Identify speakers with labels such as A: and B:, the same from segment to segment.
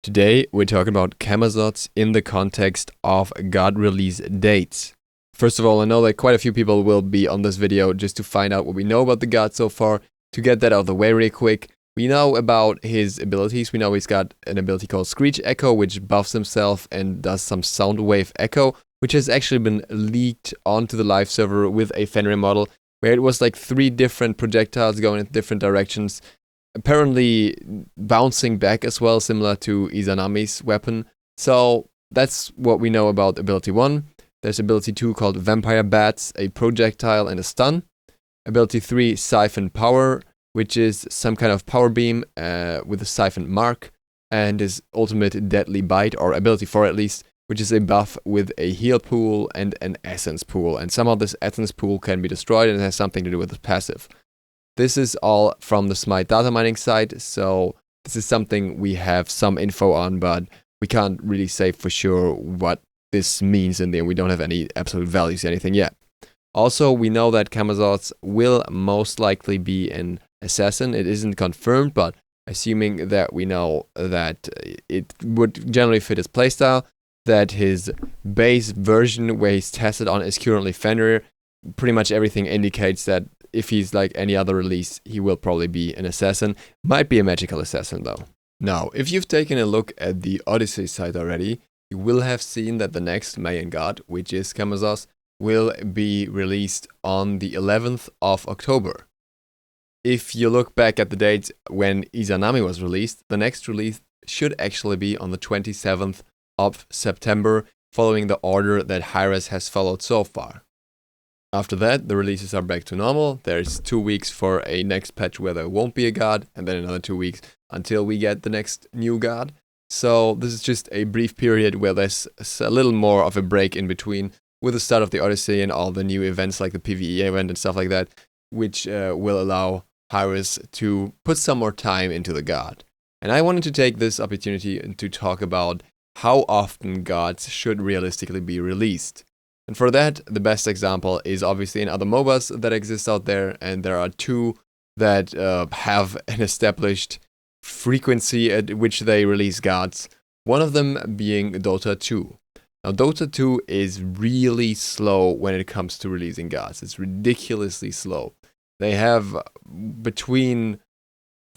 A: Today we're talking about Camazotz in the context of God release dates. First of all, I know that quite a few people will be on this video just to find out what we know about the god so far. To get that out of the way really quick, we know about his abilities. We know he's got an ability called Screech Echo, which buffs himself and does some sound wave echo, which has actually been leaked onto the live server with a Fenrir model, where it was like 3 different projectiles going in different directions, apparently bouncing back as well, similar to Izanami's weapon. So that's what we know about ability 1. There's ability 2 called Vampire Bats, a projectile and a stun. Ability 3, Siphon Power, which is some kind of power beam with a siphon mark, and his ultimate Deadly Bite, or ability 4 at least, which is a buff with a heal pool and an essence pool. And somehow this essence pool can be destroyed and it has something to do with his passive. This is all from the Smite data mining site, so this is something we have some info on, but we can't really say for sure what this means in there. We don't have any absolute values or anything yet. Also, we know that Camazotz will most likely be an assassin. It isn't confirmed, but assuming that we know that it would generally fit his playstyle, that his base version where he's tested on is currently Fenrir, pretty much everything indicates that if he's like any other release, he will probably be an assassin. Might be a magical assassin though. Now, if you've taken a look at the Odyssey site already, you will have seen that the next Mayan god, which is Camazotz, will be released on the 11th of October. If you look back at the dates when Izanami was released, the next release should actually be on the 27th of September, following the order that Hi-Rez has followed so far. After that, the releases are back to normal. There's 2 weeks for a next patch where there won't be a god, and then another 2 weeks until we get the next new god. So this is just a brief period where there's a little more of a break in between with the start of the Odyssey and all the new events like the PvE event and stuff like that, which will allow Hi-Rez to put some more time into the god. And I wanted to take this opportunity to talk about how often gods should realistically be released. And for that, the best example is obviously in other MOBAs that exist out there, and there are 2 that have an established frequency at which they release gods. One of them being Dota 2. Now, Dota 2 is really slow when it comes to releasing gods. It's ridiculously slow. They have between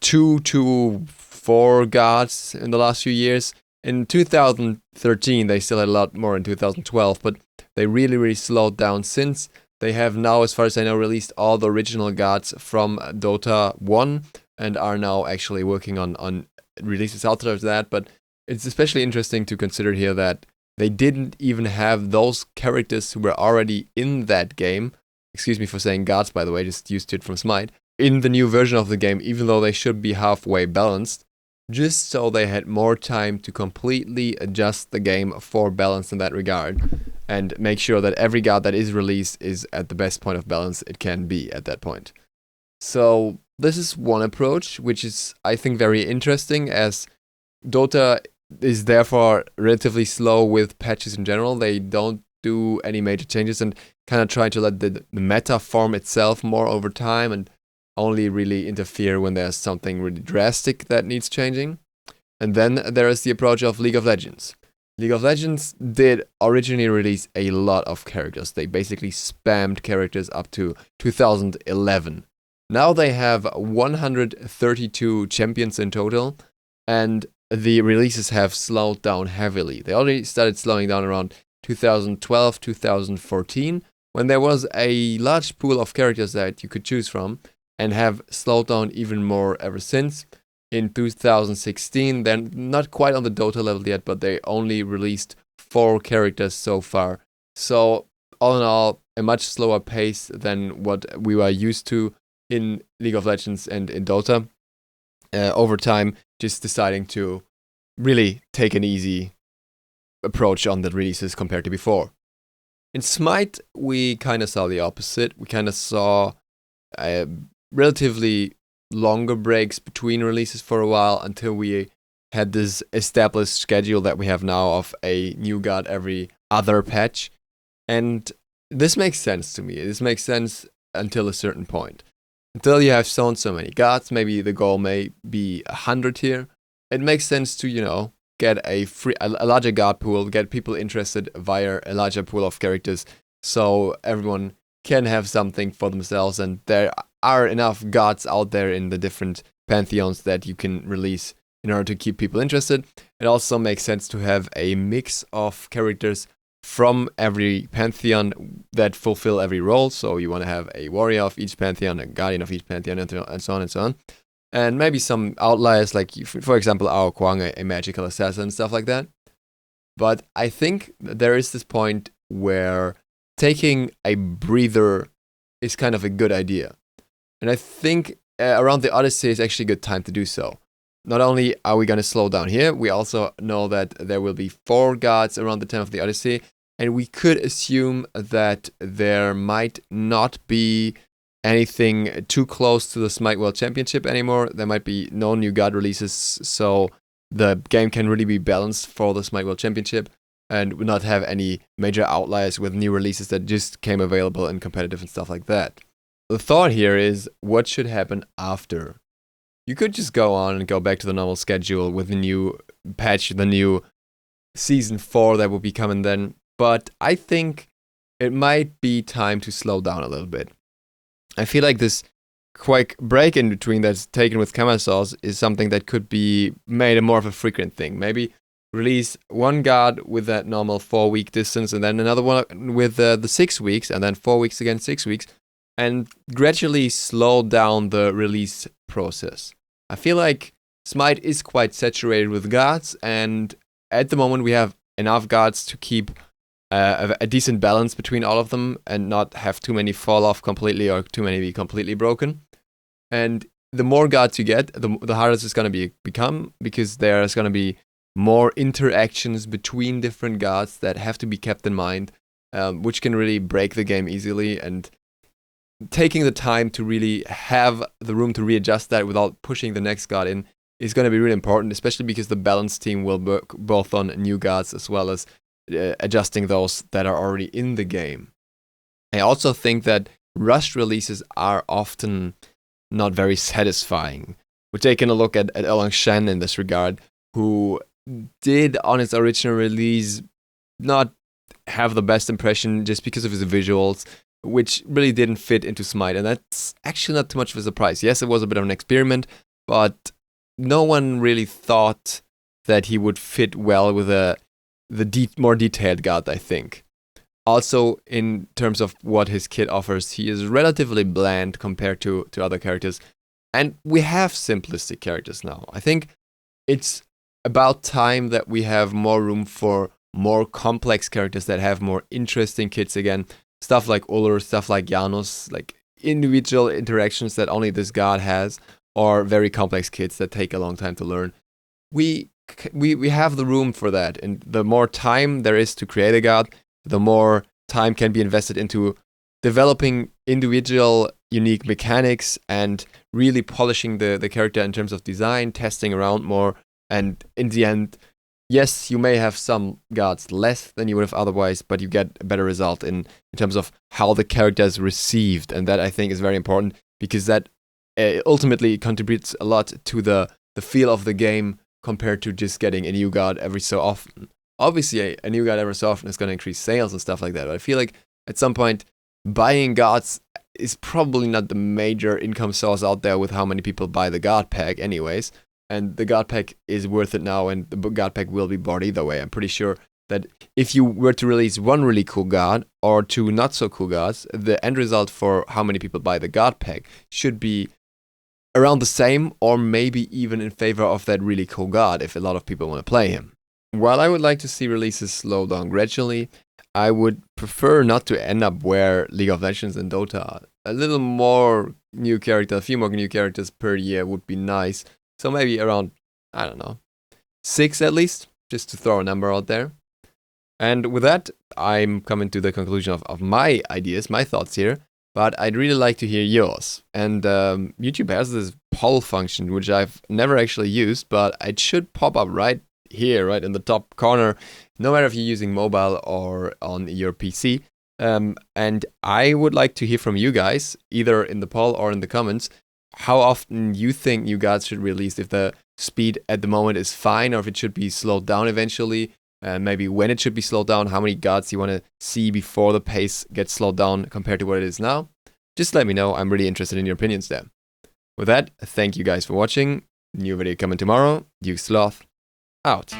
A: 2 to 4 gods in the last few years. In 2013, they still had a lot more in 2012, but they really slowed down since. They have now, as far as I know, released all the original gods from Dota 1 and are now actually working on releases outside of that. But it's especially interesting to consider here that they didn't even have those characters who were already in that game. Excuse me for saying gods, by the way, just used it from Smite. In the new version of the game, even though they should be halfway balanced, just so they had more time to completely adjust the game for balance in that regard and make sure that every god that is released is at the best point of balance it can be at that point. So this is one approach, which is, I think, very interesting, as Dota is therefore relatively slow with patches in general. They don't do any major changes and kind of try to let the meta form itself more over time and only really interfere when there's something really drastic that needs changing. And then there is the approach of League of Legends. League of Legends did originally release a lot of characters. They basically spammed characters up to 2011. Now they have 132 champions in total, and the releases have slowed down heavily. They already started slowing down around 2012, 2014, when there was a large pool of characters that you could choose from, and have slowed down even more ever since. In 2016, they're not quite on the Dota level yet, but they only released 4 characters so far. So all in all, a much slower pace than what we were used to in League of Legends and in Dota. Over time, just deciding to really take an easy approach on the releases compared to before. In Smite, we kind of saw the opposite. We kind of saw relatively longer breaks between releases for a while until we had this established schedule that we have now of a new god every other patch. And this makes sense to me. This makes sense until a certain point. Until you have shown so many gods, maybe the goal may be 100 here. It makes sense to, get a larger god pool, get people interested via a larger pool of characters, so everyone can have something for themselves, and there are enough gods out there in the different pantheons that you can release in order to keep people interested. It also makes sense to have a mix of characters from every pantheon that fulfill every role. So you want to have a warrior of each pantheon, a guardian of each pantheon, and so on and so on. And maybe some outliers, like, for example, Ao Kuang, a magical assassin, and stuff like that. But I think there is this point where taking a breather is kind of a good idea. And I think around the Odyssey is actually a good time to do so. Not only are we going to slow down here, we also know that there will be 4 gods around the time of the Odyssey, and we could assume that there might not be anything too close to the Smite World Championship anymore. There might be no new god releases, so the game can really be balanced for the Smite World Championship and not have any major outliers with new releases that just came available in competitive and stuff like that. The thought here is, what should happen after? You could just go on and go back to the normal schedule with the new patch, the new Season 4 that will be coming then. But I think it might be time to slow down a little bit. I feel like this quick break in between that's taken with Camazotz is something that could be made a more of a frequent thing. Maybe release one god with that normal 4-week distance, and then another one with the 6 weeks, and then 4 weeks again, 6 weeks, and gradually slow down the release process. I feel like Smite is quite saturated with gods, and at the moment we have enough gods to keep a decent balance between all of them and not have too many fall off completely or too many be completely broken. And the more gods you get, the harder it's going to become, because there's going to be more interactions between different gods that have to be kept in mind, which can really break the game easily. And taking the time to really have the room to readjust that without pushing the next god in is going to be really important, especially because the balance team will work both on new gods as well as adjusting those that are already in the game. I also think that rushed releases are often not very satisfying. We're taking a look at Erlang Shen in this regard, who did on its original release not have the best impression just because of his visuals, which really didn't fit into Smite, and that's actually not too much of a surprise. Yes, it was a bit of an experiment, but no one really thought that he would fit well with the more detailed god, I think. Also, in terms of what his kit offers, he is relatively bland compared to other characters, and we have simplistic characters now. I think it's about time that we have more room for more complex characters that have more interesting kits again. Stuff like Ullr, stuff like Janus, like individual interactions that only this god has, or very complex kits that take a long time to learn. We have the room for that, and the more time there is to create a god, the more time can be invested into developing individual unique mechanics and really polishing the character in terms of design, testing around more, and in the end, yes, you may have some gods less than you would have otherwise, but you get a better result in terms of how the character is received, and that I think is very important, because that ultimately contributes a lot to the feel of the game compared to just getting a new god every so often. Obviously, a new god every so often is going to increase sales and stuff like that, but I feel like at some point, buying gods is probably not the major income source out there with how many people buy the god pack anyways. And the god pack is worth it now, and the god pack will be bought either way. I'm pretty sure that if you were to release one really cool god or two not so cool gods, the end result for how many people buy the god pack should be around the same, or maybe even in favor of that really cool god if a lot of people want to play him. While I would like to see releases slow down gradually, I would prefer not to end up where League of Legends and Dota are. A little more new characters, a few more new characters per year would be nice. So maybe around, I don't know, 6 at least, just to throw a number out there. And with that, I'm coming to the conclusion of my ideas, my thoughts here, but I'd really like to hear yours. And YouTube has this poll function, which I've never actually used, but it should pop up right here, right in the top corner, no matter if you're using mobile or on your PC. And I would like to hear from you guys, either in the poll or in the comments, how often you think new gods should release, if the speed at the moment is fine, or if it should be slowed down eventually, and maybe when it should be slowed down, how many gods you want to see before the pace gets slowed down compared to what it is now. Just let me know. I'm really interested in your opinions there. With that, thank you guys for watching. New video coming tomorrow. Duke Sloth, out.